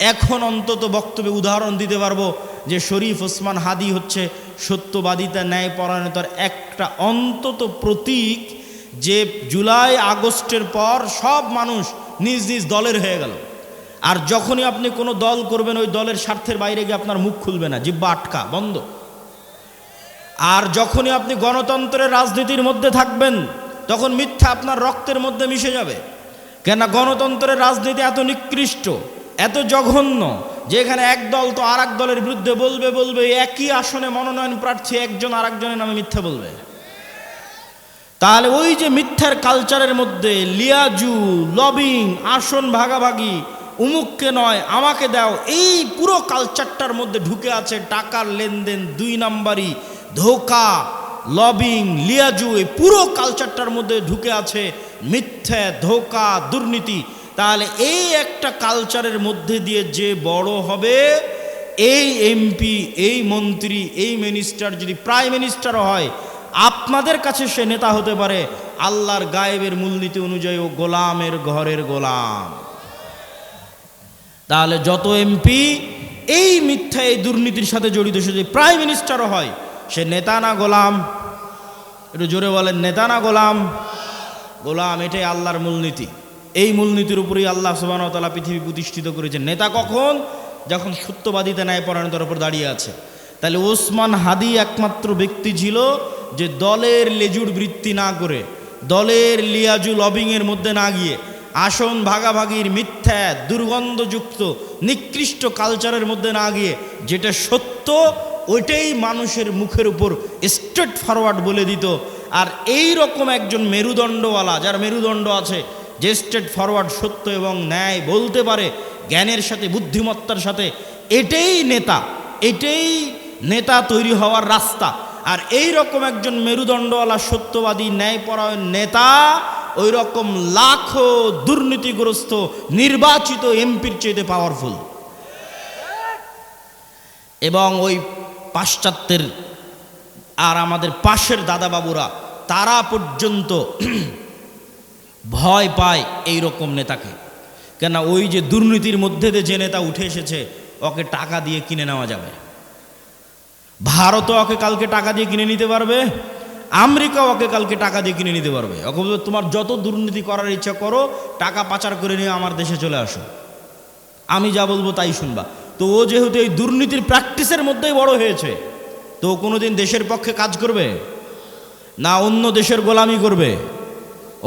এখন অন্তত বক্তব্যে উদাহরণ দিতে পারবো যে শরীফ ওসমান হাদি হচ্ছে সত্যবাদিতা ন্যায়পরায়ণতার একটা অন্তত প্রতীক, যে জুলাই আগস্টের পর সব মানুষ নিজ নিজ দলের হয়ে গেল। আর যখনই আপনি কোনো দল করবেন ওই দলের স্বার্থের বাইরে গিয়ে আপনার মুখ খুলবে না, জিহ্বা আটকা বন্ধ। আর যখনই আপনি গণতন্ত্রের রাজনীতির মধ্যে থাকবেন তখন মিথ্যা আপনার রক্তের মধ্যে মিশে যাবে। কেন গণতন্ত্রের রাজনীতি এত নিকৃষ্ট, এত জঘন্য, যেখানে এক দল তো আর এক দলের বিরুদ্ধে বলবে, একই আসনে মনোনয়ন প্রার্থী একজন আর একজনের নামে মিথ্যা বলবে। তাহলে ওই যে মিথ্যার কালচারের মধ্যে লিয়াজু, লবিং, আসন ভাগাভাগি, উমুককে নয় আমাকে দাও, এই পুরো কালচারটার মধ্যে ঢুকে আছে টাকার লেনদেন, 2 নাম্বারি, ধোঁকা, লবিং, লিয়াজু, এই পুরো কালচারটার মধ্যে ঢুকে আছে মিথ্যা, ধোঁকা, দুর্নীতি। তাহলে এই একটা কালচারের মধ্যে দিয়ে যে বড় হবে, এই এমপি, এই মন্ত্রী, এই মিনিস্টার যদি প্রাইম মিনিস্টারও হয়, আপনাদের কাছে সে নেতা হতে পারে আল্লাহর গায়েবের মূলনীতি অনুযায়ী ও গোলামের ঘরের গোলাম। তাহলে যত এমপি এই মিথ্যা, এই দুর্নীতির সাথে জড়িত, সে যদি প্রাইম মিনিস্টারও হয়, সে নেতা না গোলাম? একটু জোরে বলেন, নেতা না গোলাম? গোলাম। এটাই আল্লাহর মূলনীতি। এই মূলনীতির উপরেই আল্লাহ সুবহানাহু ওয়া তাআলা পৃথিবী প্রতিষ্ঠিত করেছেন। নেতা কখন? যখন সত্যবাদিতা ন্যায়পরায়ণতার উপর দাঁড়িয়ে আছে। তাহলে ওসমান হাদি একমাত্র ব্যক্তি ছিল যে দলের লেজুর বৃত্তি না করে, দলের লিয়াজু লবিংয়ের মধ্যে না গিয়ে, আসন ভাগাভাগির মিথ্যা, দুর্গন্ধযুক্ত, নিকৃষ্ট কালচারের মধ্যে না গিয়ে, যেটা সত্য ওইটাই মানুষের মুখের উপর স্ট্রেট ফরওয়ার্ড বলে দিত। আর এই রকম একজন মেরুদণ্ডওয়ালা, যার মেরুদণ্ড আছে, যে স্ট্রেট ফরওয়ার্ড সত্য এবং ন্যায় বলতে পারে জ্ঞানের সাথে, বুদ্ধিমত্তার সাথে, এটাই নেতা, এটাই নেতা তৈরি হওয়ার রাস্তা। আর এই রকম একজন মেরুদণ্ডওয়ালা, সত্যবাদী, ন্যায়পরায়ণ নেতা ওই রকম লাখো দুর্নীতিগ্রস্ত নির্বাচিত এমপির চেয়ে পাওয়ারফুল। এবং ওই পাশ্চাত্যের আর আমাদের পাশের দাদাবাবুরা, তারা পর্যন্ত ভয় পায় এই রকম নেতাকে। কেন? ওই যে দুর্নীতির মধ্যে দিয়ে যে নেতা উঠে এসেছে, ওকে টাকা দিয়ে কিনে নেওয়া যাবে। ভারতও ওকে কালকে টাকা দিয়ে কিনে নিতে পারবে, আমেরিকাও ওকে কালকে টাকা দিয়ে কিনে নিতে পারবে। ওকে বলবে তোমার যত দুর্নীতি করার ইচ্ছা করো, টাকা পাচার করে নিয়ে আমার দেশে চলে আসো, আমি যা বলবো তাই শুনবা। তো ও যেহেতু এই দুর্নীতির প্র্যাকটিসের মধ্যেই বড় হয়েছে, তো ও কোনোদিন দেশের পক্ষে কাজ করবে না, অন্য দেশের গোলামি করবে,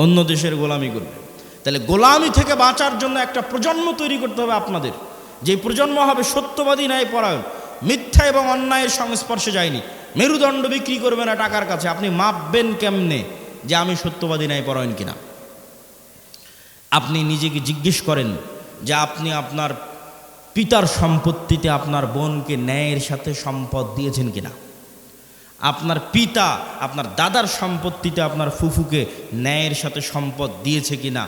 অন্য দেশের গোলামি করবে। তাহলে গোলামি থেকে বাঁচার জন্য একটা প্রজন্ম তৈরি করতে হবে আপনাদের, যে প্রজন্ম হবে সত্যবাদী, ন্যায়পরায়ণ, মিথ্যা এবং অন্যায়ের সংস্পর্শে যায়নি, মেরুদণ্ড বিক্রি করবে না টাকার কাছে। আপনি মাপবেন কেমনে যে আমি সত্যবাদী, ন্যায়পরায়ণ কিনা? আপনি নিজেকে জিজ্ঞেস করেন যে আপনি আপনার পিতার সম্পত্তিতে আপনার বোনকে ন্যায়ের সাথে সম্পদ দিয়েছেন কিনা? আপনার পিতা আপনার দাদার সম্পত্তিতে আপনার ফুফুকে ন্যায়ের সাথে সম্পদ দিয়েছে কিনা?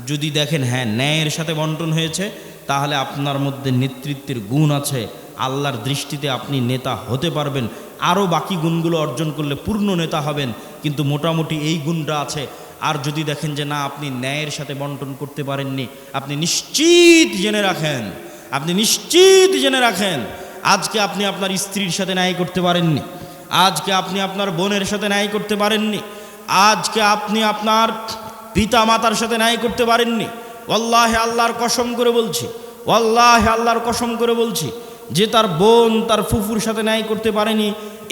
যদি দেখেন হ্যাঁ ন্যায়ের সাথে বন্টন হয়েছে, তাহলে আপনার মধ্যে নেতৃত্বের গুণ আছে, আল্লাহর দৃষ্টিতে আপনি নেতা হতে পারবেন। আরও বাকি গুণগুলো অর্জন করলে পূর্ণ নেতা হবেন, কিন্তু মোটামুটি এই গুণটা আছে। আর যদি দেখেন যে না, আপনি ন্যায়ের সাথে বন্টন করতে পারেননি, আপনি নিশ্চিত জেনে রাখেন, আপনি নিশ্চিত জেনে রাখেন, আজকে আপনি আপনার স্ত্রীর সাথে ন্যায় করতে পারেননি, আজকে আপনি আপনার বোনের সাথে ন্যায় করতে পারেননি, আজকে আপনি আপনার পিতা মাতার সাথে ন্যায় করতে পারেননি। ওয়াল্লাহি আল্লাহর কসম করে বলছি, ওয়াল্লাহি আল্লাহর কসম করে বলছি, যে তার বোন তার ফুফুর সাথে ন্যায় করতে পারেনি,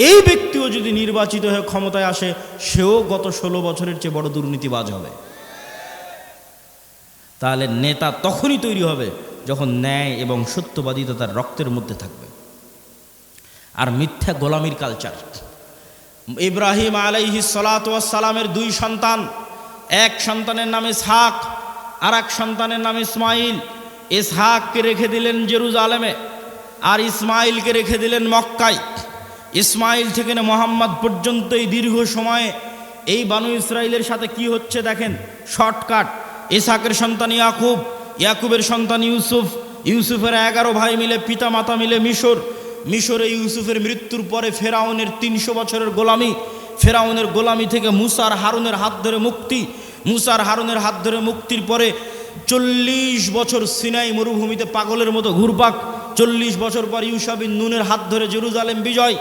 এই ব্যক্তিও যদি নির্বাচিত হয়ে ক্ষমতায় আসে, সেও গত 16 বছরের চেয়ে বড় দুর্নীতিবাজ হবে। তাহলে নেতা তখনই তৈরি হবে যখন ন্যায় এবং সত্যবাদিতা তার রক্তের মধ্যে থাকবে। আর মিথ্যা গোলামির কালচার। ইব্রাহিম আলাইহিস সালাতু ওয়াস সালামের 2 সন্তান, এক সন্তানের নাম ইসহাক, আর এক সন্তানের নাম ইসমাইল। ইসহাককে রেখে দিলেন জেরুজালেমে, আর ইসমাইলকে রেখে দিলেন মক্কায়। ইসমাইল থেকে মোহাম্মদ পর্যন্ত এই দীর্ঘ সময়ে এই বানু ইসরাইলের সাথে কি হচ্ছে দেখেন, শর্টকাট। ইসহাকের সন্তান ইয়াকুব, ইয়াকুবের সন্তান ইউসুফ, ইউসুফের 11 ভাই মিলে, পিতা মাতা মিলে মিশরে ইউসুফের মৃত্যুর পরে ফেরাউনের 300 বছরের গোলামি, ফেরাউনের গোলামি থেকে মুসার হারুনের হাত ধরে মুক্তি, মুসার হারুনের হাত ধরে মুক্তির পরে 40 বছর সিনাই মরুভূমিতে পাগলের মতো ঘুরপাক, 40 বছর পর ইউশা বিন নুনের হাত ধরে জেরুজালেম বিজয়,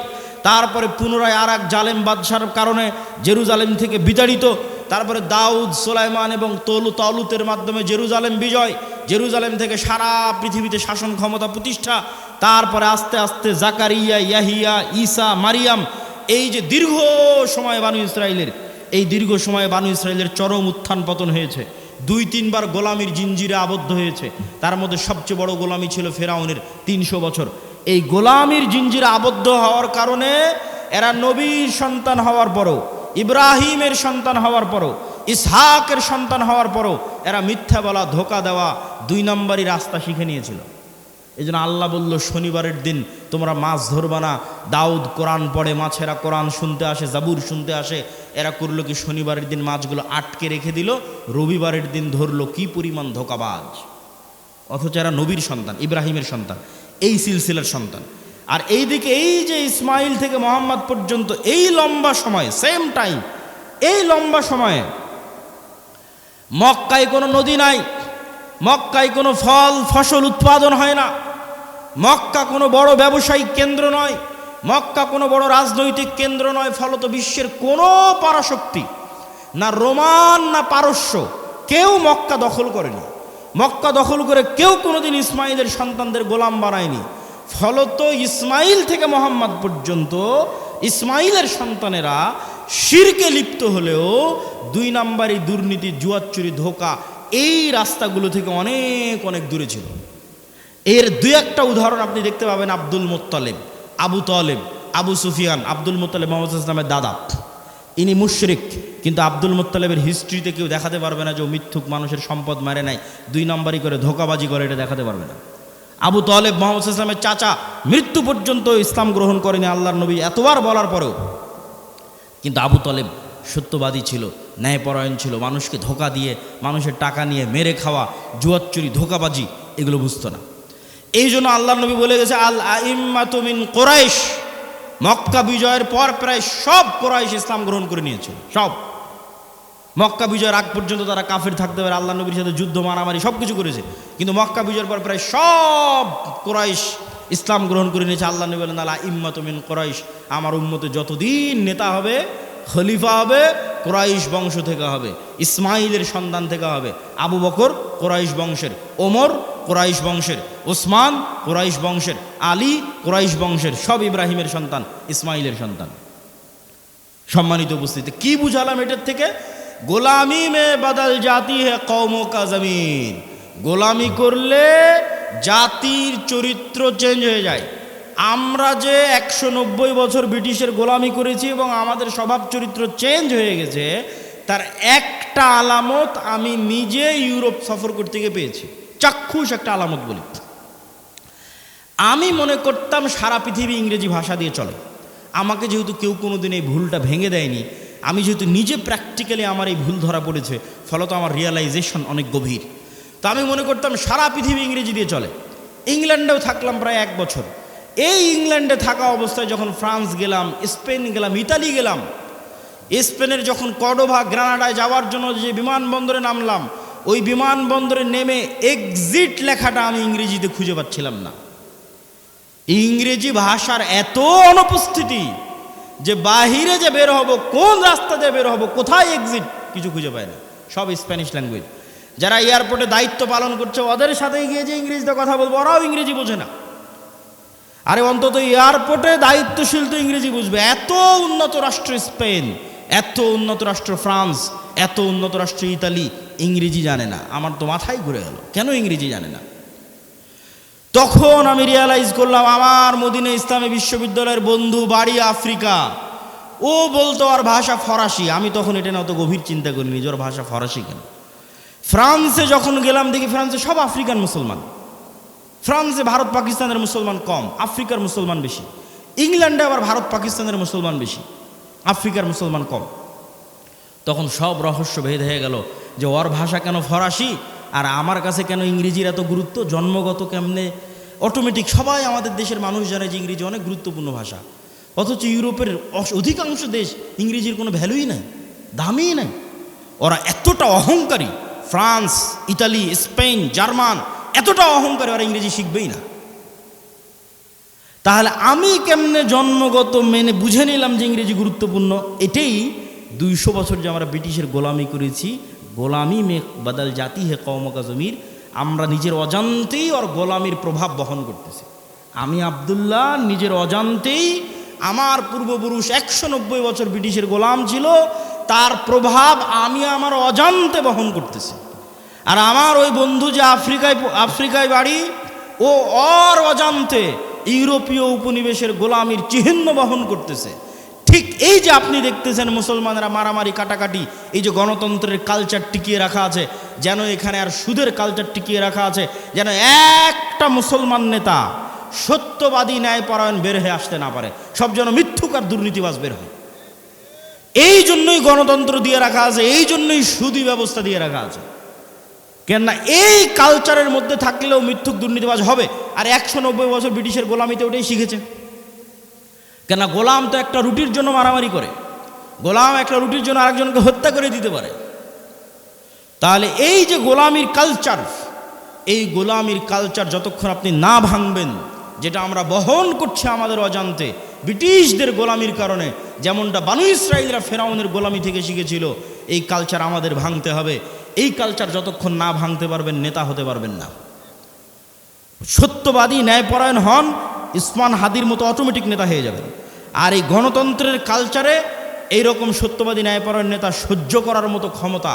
তারপরে পুনরায় আর এক জালেম বাদশার কারণে জেরুজালেম থেকে বিতাড়িত, তারপরে দাউদ, সুলাইমান এবং তালুতের মাধ্যমে জেরুজালেম বিজয়, জেরুজালেম থেকে সারা পৃথিবীতে শাসন ক্ষমতা প্রতিষ্ঠা, তারপরে আস্তে আস্তে জাকারিয়া, ইয়াহিয়া, ঈসা, মারিয়াম, এই যে দীর্ঘ সময় বানু ইসরায়েলের, এই দীর্ঘ সময়ে বানু ইসরায়েলের চরম উত্থান পতন হয়েছে। 2-3 বার গোলামির জিঞ্জিরে আবদ্ধ হয়েছে। তার মধ্যে সবচেয়ে বড় গোলামি ছিল ফেরাউনের 300 বছর। এই গোলামির জিঞ্জিরে আবদ্ধ হওয়ার কারণে এরা নবীর সন্তান হওয়ার পরও, ইব্রাহিমের সন্তান হওয়ার পরও, ইসহাকের সন্তান হওয়ার পরও এরা মিথ্যা বলা, ধোকা দেওয়া, 2 নম্বরই রাস্তা শিখে নিয়েছিল। এই জন্য আল্লাহ বলল, শনিবারের দিন তোমরা মাছ ধরবা না। দাউদ কোরআন পড়ে, মাছেরা কোরআন শুনতে আসে, জাবুর শুনতে আসে। এরা করলো কি, শনিবারের দিন মাছগুলো আটকে রেখে দিল, রবিবারের দিন ধরলো। কি পরিমাণ ধোকাবাজ! অথচ এরা নবীর সন্তান, ইব্রাহিমের সন্তান, এই সিলসিলার সন্তান। আর এইদিকে এই যে ইসমাইল থেকে মোহাম্মদ পর্যন্ত এই লম্বা সময়, সেম টাইম, এই লম্বা সময়ে মক্কায় কোনো নদী নাই, মক্কায় কোনো ফল ফসল উৎপাদন হয় না, মক্কা কোনো বড় ব্যবসায়িক কেন্দ্র নয়, মক্কা কোনো বড় রাজনৈতিক কেন্দ্র নয়। ফলত বিশ্বের কোনো পরাশক্তি, না রোমান না পারস্য, কেউ মক্কা দখল করেনি। মক্কা দখল করে কেউ কোনোদিন ইসমাইলের সন্তানদের গোলাম বানায়নি। ফলত ইসমাইল থেকে মোহাম্মদ পর্যন্ত ইসমাইলের সন্তানেরা শিরকে লিপ্ত হলেও 2 নম্বরই দুর্নীতি, জুয়াচুরি, ধোকা, এই রাস্তাগুলো থেকে অনেক অনেক দূরে ছিল। এর 2-1টা উদাহরণ আপনি দেখতে পাবেন। Abdul Muttalib, Abu Taleb, Abu Sufian. Abdul Muttalib Muhammad ইসলামের দাদা, ইনি মুশরিক, কিন্তু আব্দুল মুত্তালিবের হিস্ট্রিতে কেউ দেখাতে পারবে না যে ও মিথ্যুক, মানুষের সম্পদ মারে নাই, 2 নম্বরই করে ধোকাবাজি করে, এটা দেখাতে পারবে না। আবু তালেব মুহাম্মদ ইসলামের চাচা, মৃত্যু পর্যন্ত ইসলাম গ্রহণ করেনি আল্লাহর নবী এতবার বলার পরেও। কিন্তু আবু তালেব সত্যবাদী ছিল, ন্যায়পরায়ণ ছিল, মানুষকে ধোকা দিয়ে, মানুষের টাকা নিয়ে মেরে খাওয়া, জুয়াচুরি, ধোকাবাজি, এগুলো বুঝতো না। এই জন্য আল্লাহর নবী বলে গেছে, আল আইম্মাতু মিন কুরাইশ। মক্কা বিজয়ের পর প্রায় সব কুরাইশ ইসলাম গ্রহণ করে নিয়েছিল। সব মক্কা বিজয়ের আগ পর্যন্ত তারা কাফির থাকতে পারে, আল্লাহ নবীর সাথে যুদ্ধ, মারামারি সব কিছু করেছে, কিন্তু মক্কা বিজয়ের পর প্রায় সব কুরাইশ ইসলাম গ্রহণ করে নিয়েছে। আল্লাহ নবী বলেন, আল আইম্মাতু মিন কুরাইশ, আমার উম্মতে যতদিন নেতা হবে, খলিফা হবে, কুরাইশ বংশ থেকে হবে, ইসমাইলের সন্তান থেকে হবে। আবু বকর কুরাইশ বংশের, ওমর কুরাইশ বংশের, ওসমান কুরাইশ বংশের, আলী কুরাইশ বংশের, সব ইব্রাহিমের সন্তান, ইসমাইলের সন্তান। সম্মানিত উপস্থিতি, কি বুঝালাম এটার থেকে? গোলামি মে বদল জাতি হে কওমো কা জমিন। গোলামি করলে জাতির চরিত্র চেঞ্জ হয়ে যায়। আমরা যে 190 বছর ব্রিটিশের গোলামি করেছি এবং আমাদের স্বভাব চরিত্র চেঞ্জ হয়ে গেছে, তার একটা আলামত আমি নিজে ইউরোপ সফর করতে গিয়ে পেয়েছি। চাক্ষুষ একটা আলামত বলি। আমি মনে করতাম সারা পৃথিবী ইংরেজি ভাষা দিয়ে চলে। আমাকে যেহেতু কেউ কোনোদিন এই ভুলটা ভেঙে দেয়নি, আমি যেহেতু নিজে প্র্যাকটিক্যালি আমার এই ভুল ধরা পড়েছে, ফলত আমার রিয়েলাইজেশন অনেক গভীর। তো আমি মনে করতাম সারা পৃথিবী ইংরেজি দিয়ে চলে। ইংল্যান্ডেও থাকলাম প্রায় 1 বছর। এই ইংল্যান্ডে থাকা অবস্থায় যখন ফ্রান্স গেলাম, স্পেন গেলাম, ইতালি গেলাম, স্পেনের যখন কর্ডোভা, গ্রানাডায় যাওয়ার জন্য যে বিমানবন্দরে নামলাম, ওই বিমানবন্দরে নেমে এক্সিট লেখাটা আমি ইংরেজিতে খুঁজে পাচ্ছিলাম না। ইংরেজি ভাষার এত অনুপস্থিতি যে বাহিরে যে বের হব, কোন রাস্তা দিয়ে বের হব, কোথায় এক্সিট, কিছু খুঁজে পায় না। সব স্প্যানিশ ল্যাঙ্গুয়েজ। যারা এয়ারপোর্টে দায়িত্ব পালন করছে, ওদের সাথে গিয়ে যে ইংরেজিতে কথা বলবো, ওরাও ইংরেজি বোঝে না। আরে অন্তত এয়ারপোর্টে দায়িত্বশীল তো ইংরেজি বুঝবে। এত উন্নত রাষ্ট্র স্পেন, এত উন্নত রাষ্ট্র ফ্রান্স, এত উন্নত রাষ্ট্র ইতালি, ইংরেজি জানে না। আমার তো মাথায় ঘুরে গেল, কেন ইংরেজি জানে না? তখন আমি রিয়ালাইজ করলাম, আমার মদিনা ইসলামী বিশ্ববিদ্যালয়ের বন্ধু, বাড়ি আফ্রিকা, ও বলতো আর ভাষা ফরাসি। আমি তখন এটা না অত গভীর চিন্তা করিনি যে ওর ভাষা ফরাসি কেন। ফ্রান্সে যখন গেলাম, দেখি ফ্রান্সে সব আফ্রিকান মুসলমান। ফ্রান্সে ভারত পাকিস্তানের মুসলমান কম, আফ্রিকার মুসলমান বেশি। ইংল্যান্ডে আবার ভারত পাকিস্তানের মুসলমান বেশি, আফ্রিকার মুসলমান কম। তখন সব রহস্য ভেদ হয়ে গেল যে ওর ভাষা কেন ফরাসি আর আমার কাছে কেন ইংরেজির এত গুরুত্ব। জন্মগত কেমনে অটোমেটিক সবাই আমাদের দেশের মানুষ জানে যে ইংরেজি অনেক গুরুত্বপূর্ণ ভাষা, অথচ ইউরোপের অধিকাংশ দেশ ইংরেজির কোনো ভ্যালুই নাই, দামই নাই। ওরা এতটা অহংকারী, ফ্রান্স, ইতালি, স্পেন, জার্মান এতটা অহংকারী, ওরা ইংরেজি শিখবেই না। তাহলে আমি কেমনে জন্মগত মেনে বুঝে নিলাম যে ইংরেজি গুরুত্বপূর্ণ? এটাই 200 বছর যে আমরা ব্রিটিশের গোলামি করেছি, গোলামি মে বদল জাতি হে কওম কা জমির, আমরা নিজের অজান্তেই ওর গোলামির প্রভাব বহন করতেছি। আমি আব্দুল্লাহ নিজের অজান্তেই, আমার পূর্বপুরুষ 190 বছর ব্রিটিশের গোলাম ছিল, তার প্রভাব আমি আমার অজান্তে বহন করতেছি। আর আমার ওই বন্ধু যে আফ্রিকায় বাড়ি, ও ওর অজান্তে ইউরোপীয় উপনিবেশের গোলামির চিহ্ন বহন করতেছে। ঠিক এই যে আপনি দেখতেছেন মুসলমানেরা মারামারি কাটাকাটি, এই যে গণতন্ত্রের কালচার টিকিয়ে রাখা আছে, যেন এখানে আর সুদের কালচার টিকিয়ে রাখা আছে, যেন একটা মুসলমান নেতা সত্যবাদী ন্যায়পরায়ণ বের হয়ে আসতে না পারে, সব যেন মিথ্যুক আর দুর্নীতিবাজ বের হয়। এই জন্যই গণতন্ত্র দিয়ে রাখা আছে, এই জন্যই সুদী ব্যবস্থা দিয়ে রাখা আছে। কেননা এই কালচারের মধ্যে থাকলেও মিথ্যুক দুর্নীতিবাজ হবে। আর 190 বছর ব্রিটিশের গোলামিতে ওটাই শিখেছে। কেননা গোলাম তো একটা রুটির জন্য মারামারি করে, গোলাম একটা রুটির জন্য আরেকজনকে হত্যা করে দিতে পারে। তাহলে এই যে গোলামির কালচার, এই গোলামির কালচার যতক্ষণ আপনি না ভাঙবেন, যেটা আমরা বহন করছি আমাদের অজান্তে ব্রিটিশদের গোলামির কারণে, যেমনটা বানু ইসরাইলরা ফেরাউনের গোলামি থেকে শিখেছিল, এই কালচার আমাদের ভাঙতে হবে। এই কালচার যতক্ষণ না ভাঙতে পারবেন, নেতা হতে পারবেন না। সত্যবাদী ন্যায়পরায়ণ হন, ইসমান হাদির মতো অটোমেটিক নেতা হয়ে যাবেন। আর এই গণতন্ত্রের কালচারে এইরকম সত্যবাদী ন্যায়পরায়ণ নেতা সহ্য করার মতো ক্ষমতা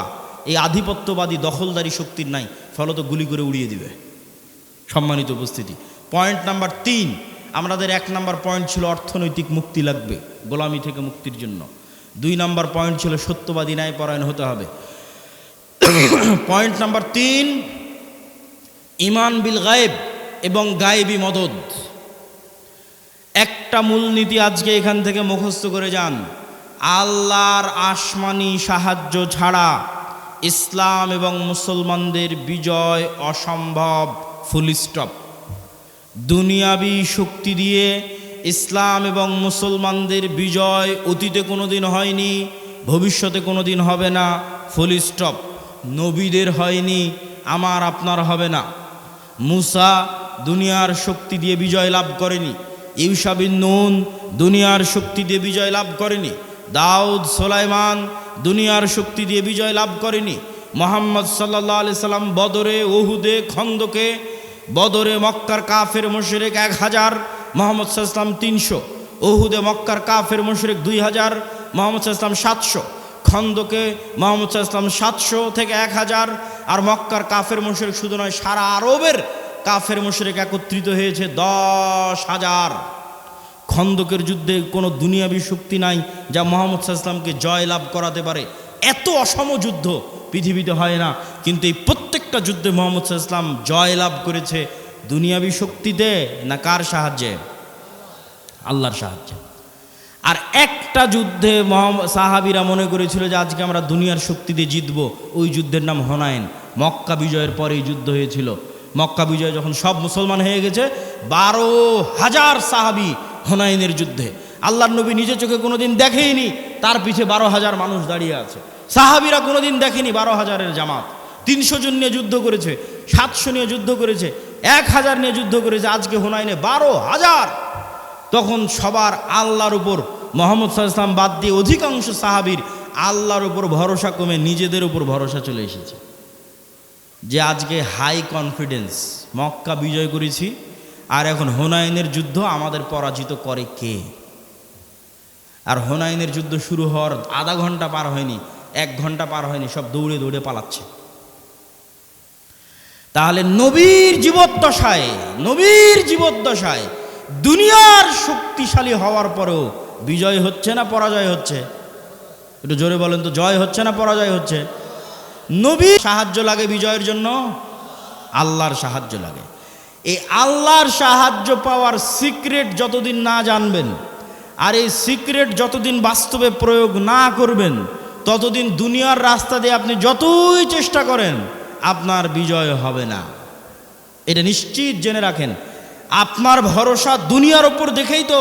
এই আধিপত্যবাদী দখলদারি শক্তির নাই, ফলত গুলি করে উড়িয়ে দিবে। সম্মানিত উপস্থিতি, পয়েন্ট নাম্বার 3, আমাদের 1 নাম্বার পয়েন্ট ছিল অর্থনৈতিক মুক্তি লাগবে গোলামি থেকে মুক্তির জন্য। 2 নাম্বার পয়েন্ট ছিল সত্যবাদী ন্যায়পরায়ণ হতে হবে। পয়েন্ট নাম্বার 3, ইমান বিল গায়েব এবং গায়েবী মদদ। একটা মূলনীতি আজকে এখান থেকে মুখস্থ করে যান, আল্লাহর আসমানি সাহায্য ছাড়া ইসলাম এবং মুসলমানদের বিজয় অসম্ভব, ফুল স্টপ। দুনিয়াবি শক্তি দিয়ে ইসলাম এবং মুসলমানদের বিজয় অতীতে কোনোদিন হয়নি, ভবিষ্যতে কোনোদিন হবে না, ফুল স্টপ। নবীদের হয়নি, আমার আপনার হবে না। মুসা দুনিয়ার শক্তি দিয়ে বিজয় লাভ করেনি, ইউশা বিন নুন দুনিয়ার শক্তি দিয়ে বিজয় লাভ করেনি, দাউদ সুলাইমান দুনিয়ার শক্তি দিয়ে বিজয় লাভ করেনি। মুহাম্মদ সাল্লাল্লাহু আলাইহি সাল্লাম বদরে, উহুদে, খন্দকে, বদরে মক্কার কাফের মুশরিক 1000, মুহাম্মদ সাল্লাল্লাহু আলাইহি সাল্লাম 300, উহুদে মক্কার কাফের মুশরিক 2000, মুহাম্মদ সাল্লাল্লাহু আলাইহি সাল্লাম 700, খন্দকে মুহাম্মদ সাল্লাল্লাহু আলাইহি সাল্লাম 700 থেকে 1000। আর মক্কার কাফের মুশরিক শুধু নয়, সারা আরবের কাফের মুশরিক একত্রিত হয়েছে 10,000। খন্দকের যুদ্ধে কোনো দুনিয়াবি শক্তি নাই যা মুহাম্মদ সাল্লাল্লাহু আলাইহি সাল্লামকে জয় লাভ করাতে পারে। এত অসম যুদ্ধ পৃথিবীতে হয় না, কিন্তু এই প্রত্যেকটা যুদ্ধে মুহাম্মদ সাল্লাল্লাহু আলাইহি সাল্লাম জয় লাভ করেছে দুনিয়াবি শক্তিতে না কার সাহায্যে? আল্লাহর সাহায্যে। আর একটা যুদ্ধে সাহাবীরা মনে করেছিল যে আজকে আমরা দুনিয়ার শক্তি দিয়ে জিতবো, ওই যুদ্ধের নাম হুনাইন। মক্কা বিজয়ের পরে এই যুদ্ধ হয়েছিল। মক্কা বিজয় যখন সব মুসলমান হয়ে গেছে, 12,000 সাহাবী হুনাইনের যুদ্ধে, আল্লাহর নবী নিজে চোখে কোনোদিন দেখেইনি, তার পিছে 12,000 মানুষ দাঁড়িয়ে আছে। সাহাবীরা কোনোদিন দেখেনি 12,000-এর জামাত। 300 জন নিয়ে যুদ্ধ করেছে, 700 নিয়ে যুদ্ধ করেছে, 1000 নিয়ে যুদ্ধ করেছে, আজকে হুনাইনে 12,000। তখন সবার আল্লাহর উপর, মুহাম্মদ সাল্লাল্লাহু আলাইহি ওয়াসাল্লাম বাদ দিয়ে অধিকাংশ সাহাবীর আল্লাহর উপর ভরসা কমে নিজেদের উপর ভরসা চলে এসেছে। যে আজকে হাই কনফিডেন্স, মক্কা বিজয় করেছি, আর এখন হুনাইনের যুদ্ধ আমাদের পরাজিত করে কে? আর হুনাইনের যুদ্ধ শুরু হওয়ার আধা ঘন্টা পার হয়নি, 1 ঘন্টা পার হয়নি, সব দৌড়ে দৌড়ে পালাচ্ছে। তাহলে নবীর জীবদ্দশায় দুনিয়ার শক্তিশালী হওয়ার পরেও বিজয় হচ্ছে না পরাজয় হচ্ছে? একটু জোরে বলেন তো, জয় হচ্ছে না পরাজয় হচ্ছে? নবীর সাহায্য লাগে বিজয়ের জন্য, আল্লাহর সাহায্য লাগে। এই আল্লাহর সাহায্য পাওয়ার সিক্রেট যতদিন না জানবেন, আর এই সিক্রেট যতদিন বাস্তবে প্রয়োগ না করবেন, ততদিন দুনিয়ার রাস্তা দিয়ে আপনি যতই চেষ্টা করেন আপনার বিজয় হবে না। এটা নিশ্চিত জেনে রাখেন। আপনার ভরসা দুনিয়ার ওপর দেখেই তো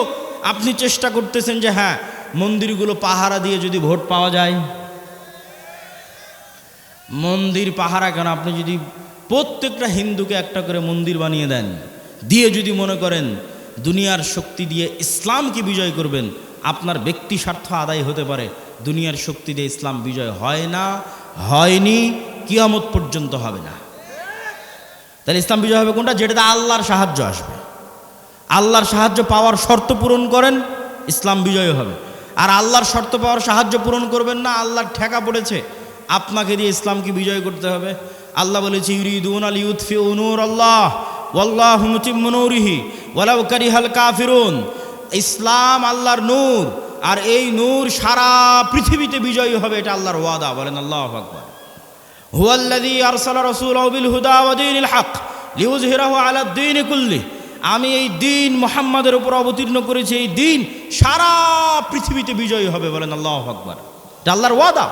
আপনি চেষ্টা করতেছেন যে হ্যাঁ, মন্দিরগুলো পাহারা দিয়ে যদি ভোট পাওয়া যায়। মন্দির পাহারা কেন? আপনি যদি প্রত্যেকটা হিন্দুকে একটা করে মন্দির বানিয়ে দেন, দিয়ে যদি মনে করেন দুনিয়ার শক্তি দিয়ে ইসলামকে বিজয় করবেন, আপনার ব্যক্তি স্বার্থ আদায় হতে পারে। দুনিয়ার শক্তি দিয়ে ইসলাম বিজয় হয় না, হয়নি, কিয়ামত পর্যন্ত হবে না। তাহলে ইসলাম বিজয় হবে কোনটা? যেটাতে আল্লাহর সাহায্য আসবে। আল্লাহর সাহায্য পাওয়ার শর্ত পূরণ করেন, ইসলাম বিজয় হবে। আর আল্লাহর শর্ত পাওয়ার সাহায্য পূরণ করবেন না, আল্লাহর ঠেকা পড়েছে, আপনাকে দিয়ে ইসলামকে বিজয় করতে হবে। আল্লাহ বলেছে ইউরিদুনা লিইউতফিউ নূরাল্লাহ ওয়াল্লাহু মুতিম্মু নূরিহি ওয়ালাউ কারিহাল কাফিরুন। ইসলাম আল্লাহর নূর, আর এই নূর সারা পৃথিবীতে বিজয়ী হবে, এটা আল্লাহর ওয়াদা। বলেন আল্লাহু আকবার। হুয়াল্লাযী আরসালা রাসূলাহু বিল হুদা ওয়া দীনিল হক লিইয়ুযহিরাহু আলাদ দীনি কুল্লি। আমি এই দিন মুহাম্মাদের উপর অবতীর্ণ করেছি, এই দিন সারা পৃথিবীতে বিজয়ী হবে। বলেন আল্লাহু আকবার। এটা আল্লাহর ওয়াদা।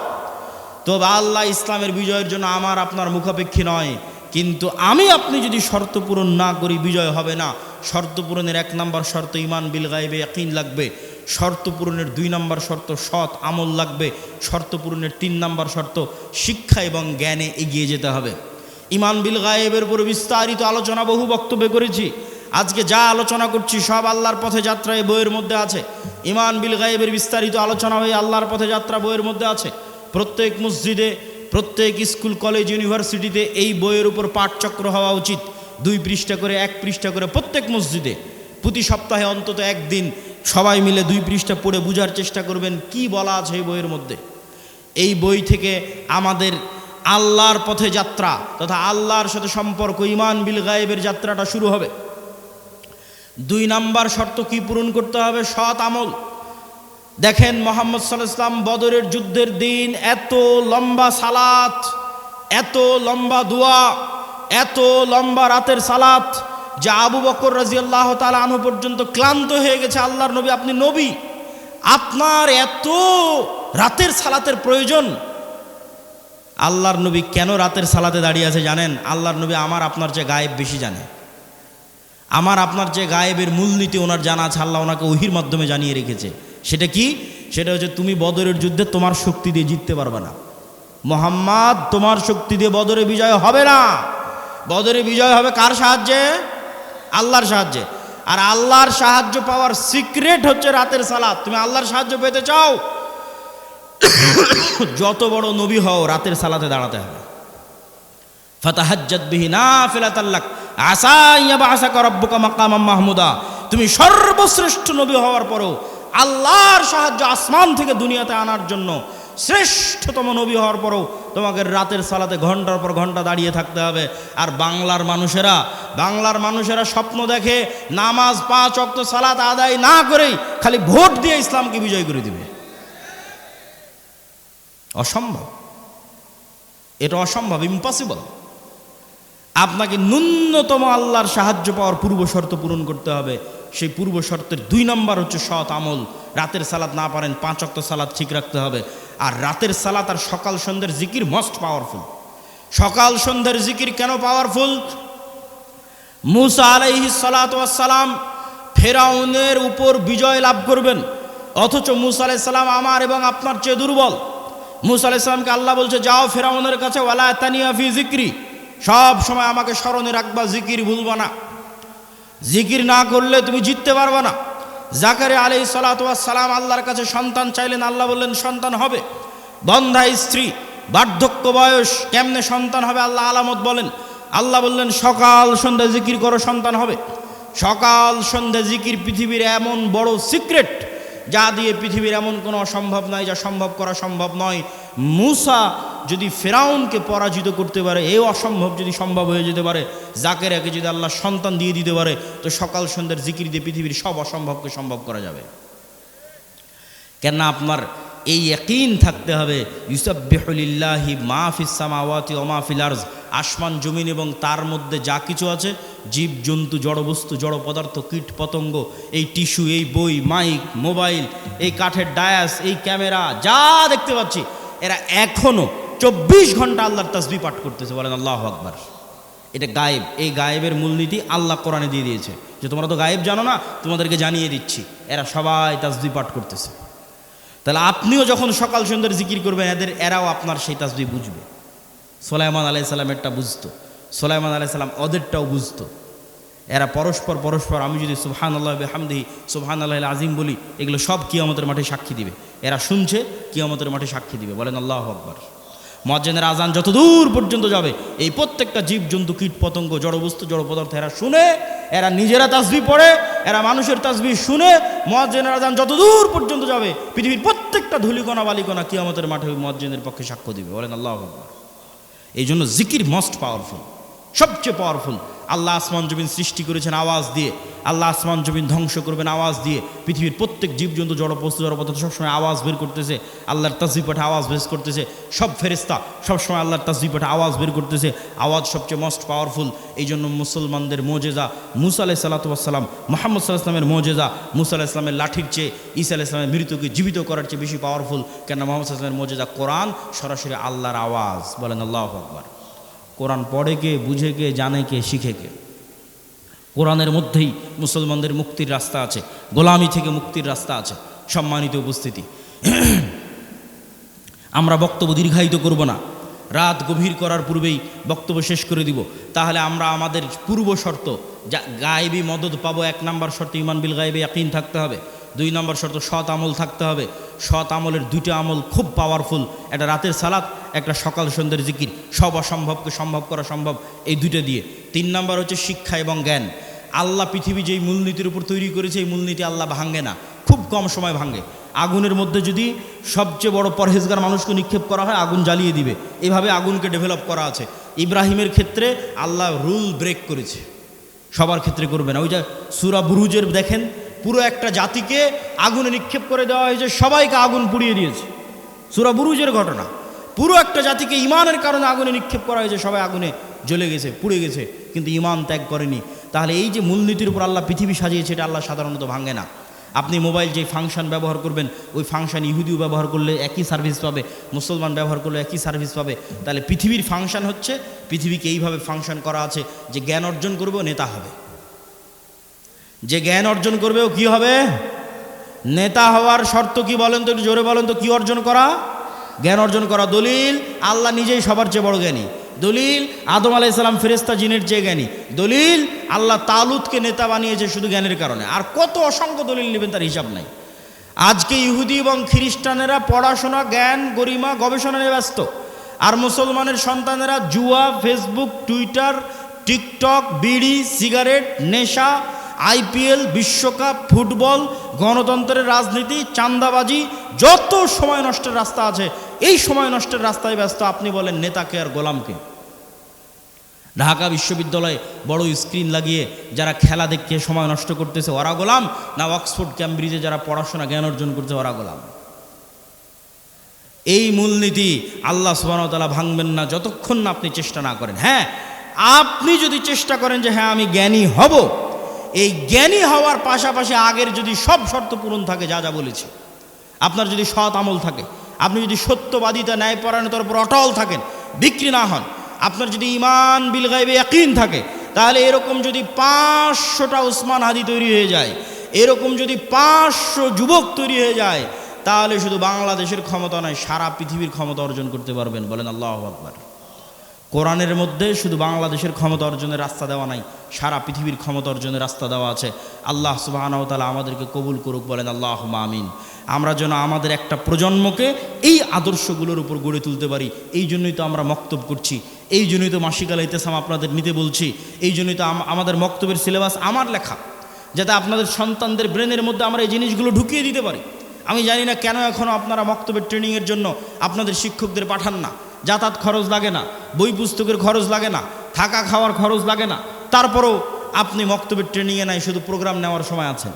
তবে আল্লাহ ইসলামের বিজয়ের জন্য আমার আপনার মুখাপেক্ষী নয়, কিন্তু আমি আপনি যদি শর্ত পূরণ না করি বিজয় হবে না। শর্ত পূরণের 1 নম্বর শর্ত ঈমান বিল গায়বে ইয়াকিন লাগবে। শর্ত পূরণের 2 নম্বর শর্ত সৎ আমল লাগবে। শর্ত পূরণের 3 নম্বর শর্ত শিক্ষা এবং জ্ঞানে এগিয়ে যেতে হবে। ঈমান বিল গায়বের উপর বিস্তারিত আলোচনা বহু বক্তব্যে করেছি। আজকে যা আলোচনা করছি সব আল্লাহর পথে যাত্রা এই বইয়ের মধ্যে আছে। ঈমান বিল গায়বের বিস্তারিত আলোচনা হয়ে আল্লাহর পথে যাত্রা বইয়ের মধ্যে আছে। প্রত্যেক মসজিদে, প্রত্যেক স্কুল, কলেজ, ইউনিভার্সিটিতে এই বইয়ের উপর পাঠচক্র হওয়া উচিত। 2 পৃষ্ঠা করে, 1 পৃষ্ঠা করে প্রত্যেক মসজিদে প্রতি সপ্তাহে অন্তত একদিন সবাই মিলে 2 পৃষ্ঠা পড়ে বোঝার চেষ্টা করবেন কি বলা আছে এই বইয়ের মধ্যে। এই বই থেকে আমাদের আল্লাহর পথে যাত্রা তথা আল্লাহর সাথে সম্পর্ক, ঈমান বিল গায়বের যাত্রাটা শুরু হবে। 2 নম্বর শর্ত কি পূরণ করতে হবে? সৎ আমল। দেখেন মুহাম্মদ সাল্লাল্লাহু আলাইহি ওয়াসাল্লাম বদরের যুদ্ধের দিন এত লম্বা সালাত, এত লম্বা দোয়া, এত লম্বা রাতের সালাত যে আবু বকর রাদিয়াল্লাহু তাআলা আনহু পর্যন্ত ক্লান্ত হয়ে গেছে। আল্লাহর নবী, আপনি নবী, আপনার এত রাতের সালাতের প্রয়োজন? আল্লাহর নবী কেন রাতের সালাতে দাঁড়িয়ে আছে জানেন? আল্লাহর নবী আমার আপনার চেয়ে গায়েব বেশি জানে। আমার আপনার চেয়ে গায়েবের মূলনীতি ওনার জানা আছে, আল্লাহ ওনাকে ওহির মাধ্যমে জানিয়ে রেখেছে। সেটা কি? সেটা হচ্ছে তুমি বদরের যুদ্ধে তোমার শক্তি দিয়ে জিততে পারবে না। মুহাম্মদ, তোমার শক্তি দিয়ে বদরে বিজয় হবে না। বদরে বিজয় হবে কার সাহায্যে? আল্লাহর সাহায্যে। আর আল্লাহর সাহায্য পাওয়ার সিক্রেট হচ্ছে রাতের সালাত। তুমি আল্লাহর সাহায্য পেতে চাও, যত বড় নবী হও রাতের সালাতে দাঁড়াতে হবে। ফাতাহাজ্জাত বিহি নাফিলাতাল লাক আসা ইয়াবআসাকা রাব্বুকা মাকামাম মাহমুদা। তুমি সর্বশ্রেষ্ঠ নবী হওয়ার পরও আল্লাহর সাহায্য আসমান থেকে দুনিয়াতে আনার জন্য শ্রেষ্ঠতম নবী হওয়ার পরও তোমাকে রাতের সালাতে ঘন্টার পর ঘন্টা দাঁড়িয়ে থাকতে হবে। আর বাংলার মানুষেরা স্বপ্ন দেখে নামাজ 5 ওয়াক্ত সালাত আদায় না করেই খালি ভোট দিয়ে ইসলামকে বিজয় করে দিবে। অসম্ভব, এটা অসম্ভব, ইম্পসিবল। আপনাকে ন্যূনতম আল্লাহর সাহায্য পাওয়ার পূর্ব শর্ত পূরণ করতে হবে। সেই পূর্ব শর্তের 2 নম্বর হচ্ছে সৎ আমল। রাতের সালাত না পারেন 5 ওয়াক্ত সালাত ঠিক রাখতে হবে। আর রাতের সালাত আর সকাল সন্ধ্যের জিকির মোস্ট পাওয়ারফুল। সকাল সন্ধ্যের জিকির কেন পাওয়ারফুল? মুসা আলাইহিস সালাতু ওয়াস সালাম ফেরাউনের উপর বিজয় লাভ করবেন, অথচ মুসা আলাইহিস সালাম আমার এবং আপনার চেয়ে দুর্বল। মুসা আলাইহিস সালামকে আল্লাহ বলছে, যাও ফেরাউনের কাছে, ওয়ালা তানিয়া ফি জিকরি, সব সময় আমাকে স্মরণে রাখবা, জিকির ভুলবা না। জিকির না করলে তুমি জিততে পারবে না। জাকারিয়া আলাইহিস সালাতু ওয়াস সালাম আল্লাহর কাছে সন্তান চাইলেন, আল্লাহ বললেন সন্তান হবে। বন্ধা স্ত্রী, বার্ধক্য বয়স, কেমনে সন্তান হবে? আল্লাহ আলামত বলেন। আল্লাহ বললেন সকাল সন্ধ্যা জিকির করো, সন্তান হবে। সকাল সন্ধ্যা জিকির পৃথিবীর এমন বড় সিক্রেট, যা দিয়ে পৃথিবীর এমন কোনো অসম্ভব নাই, যা সম্ভব করা সম্ভব নয়। মুসা যদি ফেরাউনকে পরাজিত করতে পারে, এই অসম্ভব যদি সম্ভব হয়ে যেতে পারে, জাকেরিয়াকে যদি আল্লাহ সন্তান দিয়ে দিতে পারে, তো সকাল সন্ধ্যার জিকির দিয়ে পৃথিবীর সব অসম্ভবকে সম্ভব করা যাবে। কেননা আপনার এই ইয়াকিন থাকতে হবে, ইউসাব্বিহু লিল্লাহি মা ফিস সামাওয়াতি ওয়া মা ফিল আরজ, আসমান জমিন এবং তার মধ্যে যা কিছু আছে, জীব জন্তু, জড় বস্তু, জড় পদার্থ, কীট পতঙ্গ, এই টিস্যু, এই বই, মাইক, মোবাইল, এই কাঠের ডায়াস, এই ক্যামেরা, যা দেখতে পাচ্ছি, এরা এখনো 24 ঘন্টা আল্লাহর তাসবিহ পাঠ করতেছে। বলেন আল্লাহু আকবার। এটা গায়েব। এই গায়েবের মূলনীতি আল্লাহ কোরআনে দিয়ে দিয়েছে যে তোমরা তো গায়েব জানো না, তোমাদেরকে জানিয়ে দিচ্ছি, এরা সবাই তাসবিহ পাঠ করতেছে। তাহলে আপনিও যখন সকাল সন্ধ্যার জিকির করবেন, এরাও আপনার সেই তাসবিহ বুঝবে। সুলাইমান আলাইহিস সালামেরটা বুঝতো, সুলাইমান আলাইহিস সালাম ওদেরটাও বুঝতো। এরা পরস্পর আমি যদি সুবহানাল্লাহ বিহামদিহি সুবহানাল্লাহিল আযীম বলি, এগুলো সব কিয়ামতের মাঠে সাক্ষী দিবে। এরা শুনছে, কিয়ামতের মাঠে সাক্ষী দিবে। বলেন আল্লাহু আকবার। মুয়াজ্জিনের আজান যত দূর পর্যন্ত যাবে, এই প্রত্যেকটা জীবজন্তু, কীট পতঙ্গ, জড়বস্তু, জড় পদার্থ এরা শুনে, এরা নিজেরা তাসবিহ পড়ে, এরা মানুষের তাসবিহ শুনে। মুয়াজ্জিনের আজান যত দূর পর্যন্ত যাবে, পৃথিবীর প্রত্যেকটা ধূলিকণা বালিকণা কিয়ামতের মাঠে ওই মুয়াজ্জিনের পক্ষে সাক্ষ্য দিবে। বলেন আল্লাহু আকবার। এই জন্য জিকির মোস্ট পাওয়ারফুল, সবচেয়ে পাওয়ারফুল। আল্লাহ আসমান জমিন সৃষ্টি করেছেন আওয়াজ দিয়ে, আল্লাহ আসমান জমিন ধ্বংস করবেন আওয়াজ দিয়ে। পৃথিবীর প্রত্যেক জীবজন্তু, জড়বস্তু, জড়পদার্থ সবসময় আওয়াজ বের করতেছে, আল্লাহর তাসবিহ পাঠে আওয়াজ বের করতেছে। সব ফেরেশতা সবসময় আল্লাহর তাসবিহ পাঠে আওয়াজ বের করতেছে। আওয়াজ সবচেয়ে মোস্ট পাওয়ারফুল। এই জন্য মুসলমানদের মোজেজা মুসা আলাইহিস সালাতু ওয়াস সালাম, মুহাম্মদ সাল্লাল্লাহু আলাইহি ওয়াসাল্লামের মোজেজা মুসা আলাইহিস সালামের লাঠির চেয়ে, ঈসা আলাইহিস সালামের মৃতকে জীবিত করার চেয়ে বেশি পাওয়ারফুল। কেন? মুহাম্মদ সাল্লাল্লাহু আলাইহি ওয়াসাল্লামের মোজেজা কোরআন, সরাসরি আল্লাহর আওয়াজ। বলেন আল্লাহু আকবার। কোরআন পড়ে কে, বুঝে কে, জানে কে, শিখে কে? কোরআনের মধ্যেই মুসলমানদের মুক্তির রাস্তা আছে, গোলামি থেকে মুক্তির রাস্তা আছে। সম্মানিত উপস্থিতি, আমরা বক্তব্য দীর্ঘায়িত করব না, রাত গভীর করার পূর্বেই বক্তব্য শেষ করে দিব। তাহলে আমরা আমাদের পূর্ব শর্ত, যা গায়েবী মদদ পাবো, 1 নম্বর শর্ত ঈমান বিল গায়বি ইয়াকিন থাকতে হবে। 2 নম্বর শর্ত সৎ আমল থাকতে হবে। সৎ আমলের 2টা আমল খুব পাওয়ারফুল, একটা রাতের সালাত, একটা সকাল সন্ধ্যের জিকির। সব অসম্ভবকে সম্ভব করা সম্ভব এই 2টা দিয়ে। 3 নম্বর হচ্ছে শিক্ষা এবং জ্ঞান। আল্লাহ পৃথিবী যেই মূলনীতির উপর তৈরি করেছে, এই মূলনীতি আল্লাহ ভাঙে না, খুব কম সময় ভাঙে। আগুনের মধ্যে যদি সবচেয়ে বড় পরহেজগার মানুষকে নিক্ষেপ করা হয়, আগুন জ্বালিয়ে দিবে। এভাবে আগুনকে ডেভেলপ করা আছে। ইব্রাহিমের ক্ষেত্রে আল্লাহ রুল ব্রেক করেছে, সবার ক্ষেত্রে করবে না। ওই যে সূরা বুরুজের দেখেন, পুরো একটা জাতিকে আগুনে নিক্ষেপ করে দেওয়া হয়েছে, সবাইকে আগুন পুড়িয়ে দিয়েছে। সূরা বুরুজের ঘটনা, পুরো একটা জাতিকে ইমানের কারণে আগুনে নিক্ষেপ করা হয়েছে, সবাই আগুনে জ্বলে গেছে, পুড়ে গেছে, কিন্তু ইমান ত্যাগ করেনি। তাহলে এই যে মূলনীতির উপর আল্লাহ পৃথিবী সাজিয়েছে, এটা আল্লাহ সাধারণত ভাঙে না। আপনি মোবাইল যে ফাংশন ব্যবহার করবেন, ওই ফাংশন ইহুদিও ব্যবহার করলে একই সার্ভিস পাবে, মুসলমান ব্যবহার করলে একই সার্ভিস পাবে। তাহলে পৃথিবীর ফাংশন হচ্ছে, পৃথিবীকে এইভাবে ফাংশন করা আছে যে জ্ঞান অর্জন করবে ও নেতা হবে, যে জ্ঞান অর্জন করবে ও কী হবে? নেতা হওয়ার শর্ত কি বলেন তো, একটু জোরে বলেন তো, কি অর্জন করা? জ্ঞান অর্জন করা। দলিল, আল্লাহ নিজেই সবার চেয়ে বড় জ্ঞানী। দলিল, আদম আলাইহিস সালাম ফেরেশতা জিনের চেয়ে জ্ঞানী। দলিল, আল্লাহ তালুতকে নেতা বানিয়েছে শুধু জ্ঞানের কারণে। আর কত অসংখ্য দলিল নেবেন, তার হিসাব নাই। আজকে ইহুদি এবং খ্রিস্টানেরা পড়াশোনা, জ্ঞান, গরিমা, গবেষণা নিয়ে ব্যস্ত, আর মুসলমানের সন্তানেরা জুয়া, ফেসবুক, টুইটার, টিকটক, বিড়ি, সিগারেট, নেশা, আইপিএল, বিশ্বকাপ, ফুটবল, গণতন্ত্রের রাজনীতি, চাঁদাবাজি, যত সময় নষ্টের রাস্তা আছে, এই সময় নষ্টের রাস্তায় ব্যস্ত। আপনি বলেন নেতাকে আর গোলামকে? ঢাকা বিশ্ববিদ্যালয়ে বড় স্ক্রিন লাগিয়ে যারা খেলা দেখে সময় নষ্ট করতেছে, ওরা গোলাম? না অক্সফোর্ড ক্যামব্রিজে যারা পড়াশোনা জ্ঞান অর্জন করছে, ওরা গোলাম? এই মূলনীতি আল্লাহ সুবহানাহু ওয়া তাআলা ভাঙবেন না যতক্ষণ না আপনি চেষ্টা না করেন। হ্যাঁ, আপনি যদি চেষ্টা করেন যে হ্যাঁ আমি জ্ঞানী হব, এই জ্ঞানী হওয়ার পাশাপাশি আগের যদি সব শর্ত পূরণ থাকে, যা যা বলেছি, আপনার যদি সৎ আমল থাকে, আপনি যদি সত্যবাদিতা, ন্যায়পরায়ণতার উপর অটল থাকেন, বিক্রি না হন, আপনার যদি ঈমান বিল গায়বি ইয়াকিন থাকে, তাহলে এরকম যদি 500টা উসমান হাদি তৈরি হয়ে যায়, এরকম যদি 500 যুবক তৈরি হয়ে যায়, তাহলে শুধু বাংলাদেশের ক্ষমতা নয়, সারা পৃথিবীর ক্ষমতা অর্জন করতে পারবেন। বলেন আল্লাহু আকবার। কোরআনের মধ্যে শুধু বাংলাদেশের ক্ষমতা অর্জনের রাস্তা দেওয়া নাই, সারা পৃথিবীর ক্ষমতা অর্জনের রাস্তা দেওয়া আছে। আল্লাহ সুবহানাহু ওয়া তাআলা আমাদেরকে কবুল করুক। বলেন আল্লাহুম্মা আমিন। আমরা যেন আমাদের একটা প্রজন্মকে এই আদর্শগুলোর উপর গড়ে তুলতে পারি, এই জন্যই তো আমরা মক্তব করছি, এই জন্যই তো মাসিক আল ইতিসাম আপনাদের নিতে বলছি, এই জন্যই তো আমাদের মক্তবের সিলেবাস আমার লেখা, যাতে আপনাদের সন্তানদের ব্রেনের মধ্যে আমরা এই জিনিসগুলো ঢুকিয়ে দিতে পারি। আমি জানি না কেন এখনও আপনারা মক্তবের ট্রেনিংয়ের জন্য আপনাদের শিক্ষকদের পাঠান না। যাতায়াত খরচ লাগে না, বই পুস্তকের খরচ লাগে না, থাকা খাওয়ার খরচ লাগে না, তারপরেও আপনি মক্তবের ট্রেনিংয়ে নাই, শুধু প্রোগ্রাম নেওয়ার সময় আছেন।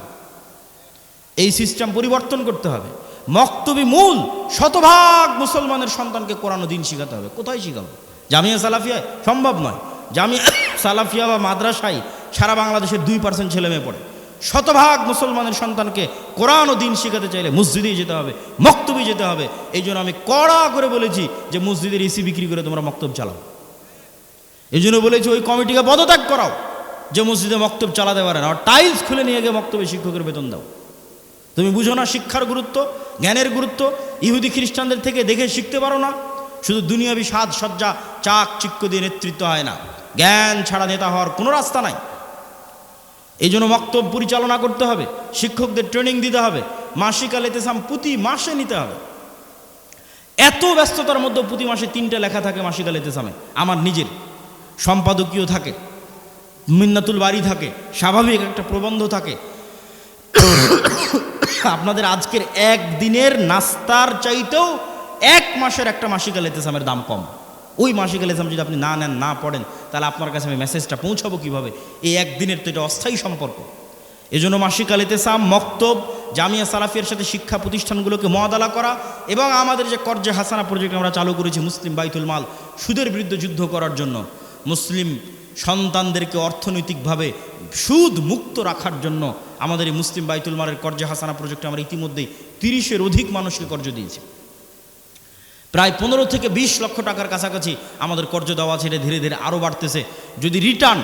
এই সিস্টেম পরিবর্তন করতে হবে। মক্তবি মূল, শতভাগ মুসলমানের সন্তানকে কোরআন ও দ্বীন শিখাতে হবে। কোথায় শিখাবো? জামিয়া সালাফিয়ায়? সম্ভব নয়। জামিয়া সালাফিয়া বা মাদ্রাসায় সারা বাংলাদেশের 2% ছেলে মেয়ে পড়ে। শতভাগ মুসলমানের সন্তানকে কোরআন ও দ্বীন শিখাতে চাইলে মসজিদেই যেতে হবে, মক্তবে যেতে হবে। এই জন্য আমি কড়া করে বলেছি যে মসজিদের এসি বিক্রি করে তোমরা মক্তব চালাও। এই জন্য বলেছি ওই কমিটিকে পদত্যাগ করাও যে মসজিদে মক্তব চালাতে পারে না, আর টাইলস খুলে নিয়ে গিয়ে মক্তবে শিক্ষকের বেতন দাও। তুমি বুঝো না শিক্ষার গুরুত্ব, জ্ঞানের গুরুত্ব? ইহুদি খ্রিস্টানদের থেকে দেখে শিখতে পারো না? শুধু দুনিয়াবি সাজসজ্জা চাকচিক্য দিয়ে নেতৃত্ব হয় না, জ্ঞান ছাড়া নেতা হওয়ার কোনো রাস্তা নাই। এই জন্য মক্তব পরিচালনা করতে হবে, শিক্ষকদের ট্রেনিং দিতে হবে, মাসিক আল ইতিসাম প্রতি মাসে নিতে হবে। এত ব্যস্ততার মধ্যে প্রতি মাসে 3টে লেখা থাকে মাসিক আল ইতিসামে, আমার নিজের সম্পাদকীয় থাকে, মিন্নাতুল বাড়ি থাকে, স্বাভাবিক একটা প্রবন্ধ থাকে। আপনাদের আজকের একদিনের নাস্তার চাইতেও 1 মাসের একটা মাসিক আল ইতিসামের দাম কম। ওই মাসিক আল ইতিসাম যদি আপনি না নেন, না পড়েন, তাহলে আপনার কাছে আমি মেসেজটা পৌঁছাবো কীভাবে? এই একদিনের তো এটা অস্থায়ী সম্পর্ক। এজন্য মাসিক আল ইতিসাম, মক্তব, জামিয়া সালাফিয়ার সাথে শিক্ষা প্রতিষ্ঠানগুলোকে মুআদালা করা এবং আমাদের যে কর্জে হাসানা প্রজেক্ট আমরা চালু করেছি মুসলিম বাইতুল মাল, সুদের বিরুদ্ধে যুদ্ধ করার জন্য, মুসলিম সন্তানদেরকে অর্থনৈতিকভাবে সুদ মুক্ত রাখার জন্য আমাদের এই মুসলিম বাইতুল মালের কর্জে হাসানা প্রজেক্টে আমরা ইতিমধ্যেই 30-এর অধিক মানুষকে কর্জ দিয়েছি। প্রায় 15 থেকে 20 লক্ষ টাকার কাছাকাছি আমাদের কর্জ দেওয়া ছেড়ে ধীরে ধীরে আরও বাড়তেছে। যদি রিটার্ন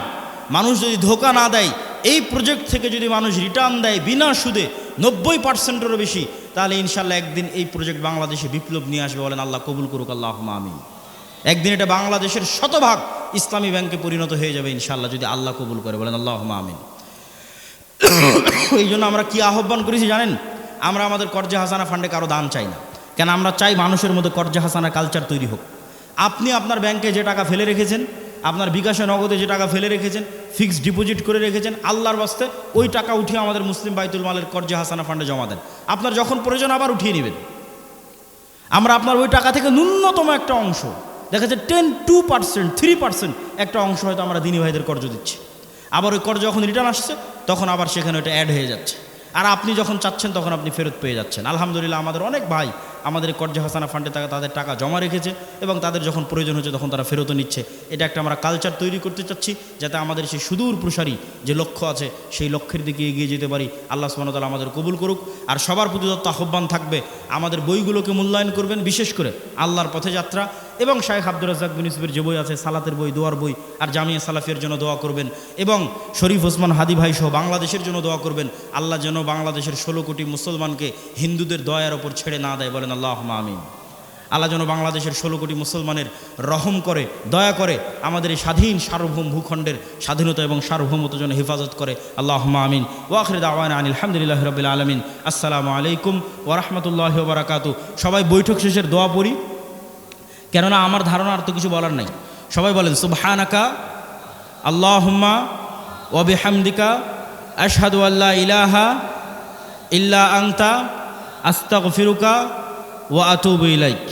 মানুষ যদি ধোকা না দেয়, এই প্রজেক্ট থেকে যদি মানুষ রিটার্ন দেয় বিনা সুদে 90%-এরও বেশি, তাহলে ইনশাল্লাহ একদিন এই প্রজেক্ট বাংলাদেশে বিপ্লব নিয়ে আসবে। বলেন আল্লাহ কবুল করুক, আল্লাহুম্মা আমিন। একদিন এটা বাংলাদেশের শতভাগ ইসলামী ব্যাংকে পরিণত হয়ে যাবে ইনশাল্লাহ, যদি আল্লাহ কবুল করে। বলেন আল্লাহুম্মা আমিন। এই জন্য আমরা কি আহ্বান করেছি জানেন? আমরা আমাদের কর্জে হাসানা ফান্ডে কারো দান চাই না, কেন আমরা চাই মানুষের মধ্যে কর্জে হাসানা কালচার তৈরি হোক। আপনি আপনার ব্যাংকে যে টাকা ফেলে রেখেছেন, আপনার বিকাশে নগদে যে টাকা ফেলে রেখেছেন, ফিক্সড ডিপোজিট করে রেখেছেন, আল্লাহর বাস্তে ওই টাকা উঠিয়ে আমাদের মুসলিম বাইতুল মালের কর্জে হাসানা ফান্ডে জমা দেন। আপনার যখন প্রয়োজন আবার উঠিয়ে নেবেন। আমরা আপনার ওই টাকা থেকে ন্যূনতম একটা অংশ, দেখা যাচ্ছে 2%, 3% একটা অংশ হয়তো আমরা দিনী ভাইদের কর্জ দিচ্ছি। আবার ওই কর্জ যখন রিটার্ন আসছে তখন আবার সেখানে ওটা অ্যাড হয়ে যাচ্ছে, আর আপনি যখন চাচ্ছেন তখন আপনি ফেরত পেয়ে যাচ্ছেন। আলহামদুলিল্লাহ, আমাদের অনেক ভাই আমাদের কর্জে হাসানা ফান্ডে তাদের টাকা জমা রেখেছে এবং তাদের যখন প্রয়োজন হচ্ছে তখন তারা ফেরতও নিচ্ছে। এটা একটা আমরা কালচার তৈরি করতে চাচ্ছি, যাতে আমাদের সেই সুদূর প্রসারী যে লক্ষ্য আছে সেই লক্ষ্যের দিকে এগিয়ে যেতে পারি। আল্লাহ সুবহানাহু ওয়া তাআলা আমাদের কবুল করুক। আর সবার প্রতি আহ্বান থাকবে, আমাদের বইগুলোকে মূল্যায়ন করবেন, বিশেষ করে আল্লাহর পথে যাত্রা এবং শাইখ আব্দুর রাজ্জাক বিন ইউসুফের যে বই আছে, সালাতের বই, দোয়ার বই, আর জামিয়া সালাফিয়ার জন্য দোয়া করবেন এবং শরীফ ওসমান হাদি ভাই সহ বাংলাদেশের জন্য দোয়া করবেন। আল্লাহ যেন বাংলাদেশের 16 কোটি মুসলমানকে হিন্দুদের দয়ার ওপর ছেড়ে না দেয়। বলেন আল্লাহুম্মা আমিন। আল্লাহ যেন বাংলাদেশের 16 কোটি মুসলমানের রহম করে, দয়া করে, আমাদের এই স্বাধীন সার্বভৌম ভূখণ্ডের স্বাধীনতা এবং সার্বভৌমত্ব যেন হেফাজত করে। আল্লাহুম্মা আমিন। ওয়া আখিরু দাওয়ানা আনিল হামদুলিল্লাহি রাব্বিল আলামিন। আসসালামু আলাইকুম ওয়া রাহমাতুল্লাহি ওয়া বারাকাতুহু। সবাই বৈঠক শেষের দোয়া পড়ি, কেননা আমার ধারণা আর তো কিছু বলার নাই। সবাই বলেন সুবহানাকা আল্লাহুম্মা ওয়া বিহামদিকা আশহাদু আল্লা ইলাহা ইল্লা আনতা আস্তাগফিরুকা ওয়া আতুবু ইলাইক।